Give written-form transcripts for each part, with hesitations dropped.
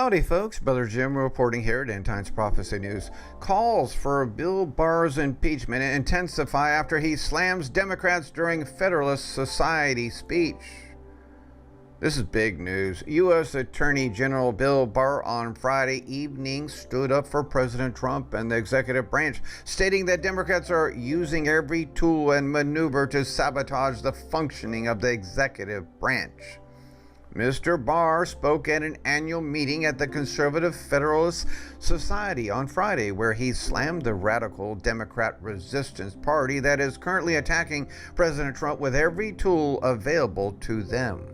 Howdy folks, Brother Jim reporting here at End Times Prophecy News. Calls for Bill Barr's impeachment intensify after he slams Democrats during Federalist Society speech. This is big news. U.S. Attorney General Bill Barr on Friday evening stood up for President Trump and the executive branch, stating that Democrats are using every tool and maneuver to sabotage the functioning of the executive branch. Mr. Barr spoke at an annual meeting at the Conservative Federalist Society on Friday, where he slammed the radical Democrat resistance party that is currently attacking President Trump with every tool available to them.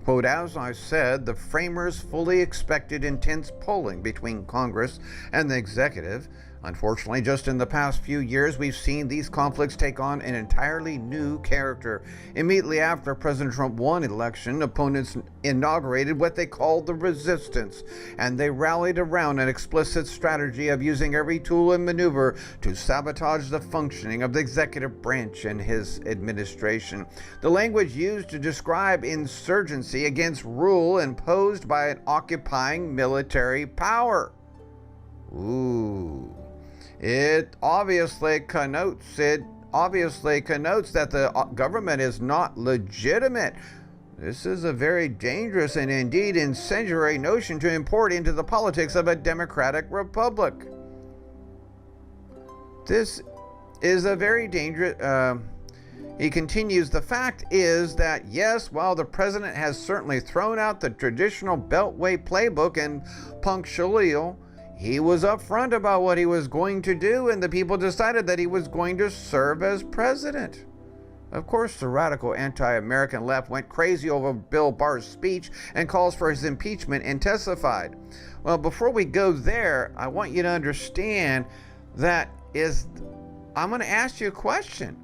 Quote, as I said, the framers fully expected intense polling between Congress and the executive. Unfortunately, just in the past few years, we've seen these conflicts take on an entirely new character. Immediately after President Trump won election, opponents inaugurated what they called the resistance, and they rallied around an explicit strategy of using every tool and maneuver to sabotage the functioning of the executive branch and his administration. The language used to describe insurgency against rule imposed by an occupying military power. Ooh. It obviously connotes that the government is not legitimate. This is a very dangerous and indeed incendiary notion to import into the politics of a democratic republic. This is a very dangerous. He continues, the fact is that, yes, while the president has certainly thrown out the traditional Beltway playbook and punctilio, he was upfront about what he was going to do, and the people decided that he was going to serve as president. Of course, the radical anti-American left went crazy over Bill Barr's speech, and calls for his impeachment intensified. Well, before we go there, I want you to understand that I'm going to ask you a question.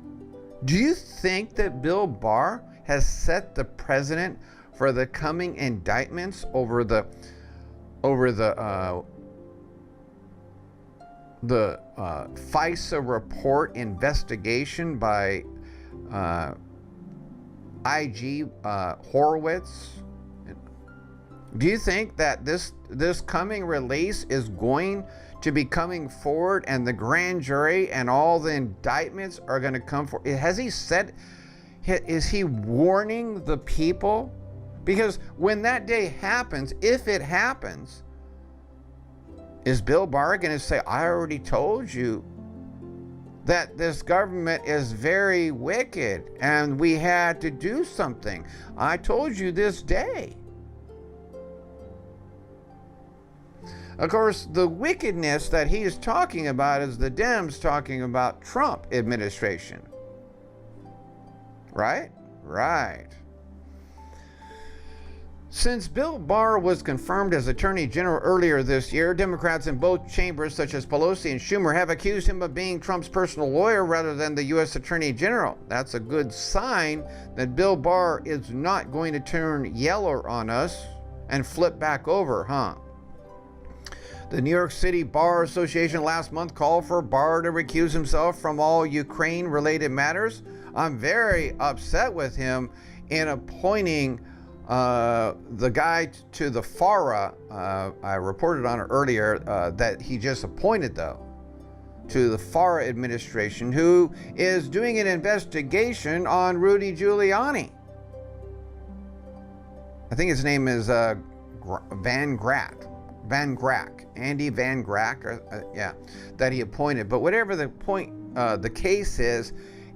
Do you think that Bill Barr has set the precedent for the coming indictments over the FISA report investigation by AG Horowitz? Do you think that this coming release is going to be coming forward, and the grand jury and all the indictments are going to come forward? Has he said, is he warning the people? Because when that day happens, if it happens, is Bill Barr going to say, I already told you that this government is very wicked and we had to do something? I told you this day. Of course, the wickedness that he is talking about is the Dems talking about Trump administration. Right? Right. Since Bill Barr was confirmed as Attorney General earlier this year, Democrats in both chambers, such as Pelosi and Schumer, have accused him of being Trump's personal lawyer rather than the U.S. Attorney General. That's a good sign that Bill Barr is not going to turn yellow on us and flip back over, huh? The New York City Bar Association last month called for Barr to recuse himself from all Ukraine-related matters. I'm very upset with him in appointing the guy to the FARA. I reported on it earlier that he just appointed, though, to the FARA administration, who is doing an investigation on Rudy Giuliani. I think his name is Van Grack, Andy Van Grack, that he appointed. But whatever the point, the case is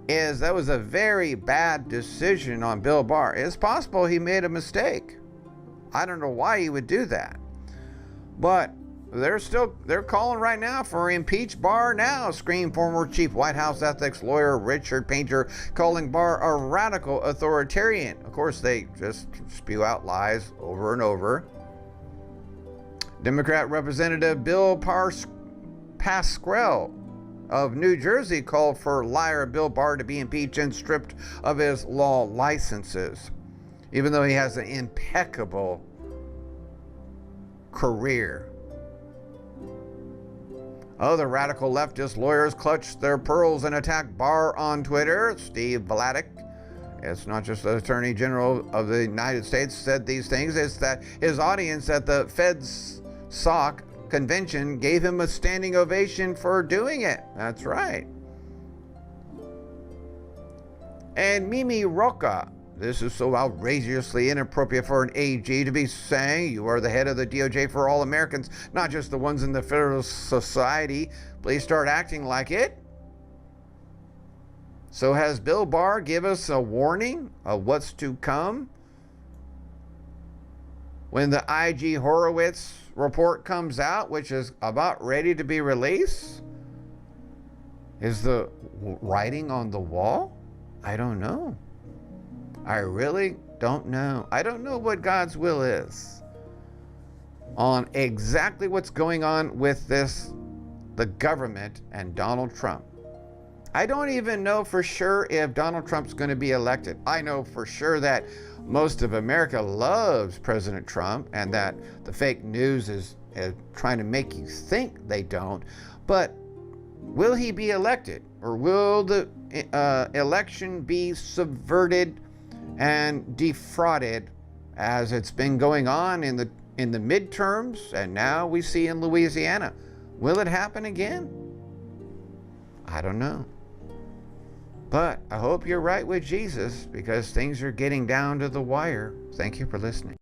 that was a very bad decision on Bill Barr. It's possible he made a mistake. I don't know why he would do that. But they're calling right now for impeach Barr now, screamed former chief White House ethics lawyer Richard Painter, calling Barr a radical authoritarian. Of course, they just spew out lies over and over. Democrat Representative Bill Pascrell of New Jersey called for liar Bill Barr to be impeached and stripped of his law licenses, even though he has an impeccable career. Other radical leftist lawyers clutched their pearls and attacked Barr on Twitter. Steve Vladeck, It's not just the Attorney General of the United States said these things. It's that his audience at the Fed's SOC convention gave him a standing ovation for doing it. That's right. And Mimi Roca, this is so outrageously inappropriate for an AG to be saying. You are the head of the DOJ for all Americans, not just the ones in the Federalist Society. Please start acting like it. So has Bill Barr give us a warning of what's to come? When the IG Horowitz report comes out, which is about ready to be released? Is the writing on the wall? I don't know. I really don't know. I don't know what God's will is on exactly what's going on with the government and Donald Trump. I don't even know for sure if Donald Trump's going to be elected. I know for sure that most of America loves President Trump and that the fake news is trying to make you think they don't. But will he be elected? Or will the election be subverted and defrauded as it's been going on in the midterms and now we see in Louisiana? Will it happen again? I don't know. But I hope you're right with Jesus, because things are getting down to the wire. Thank you for listening.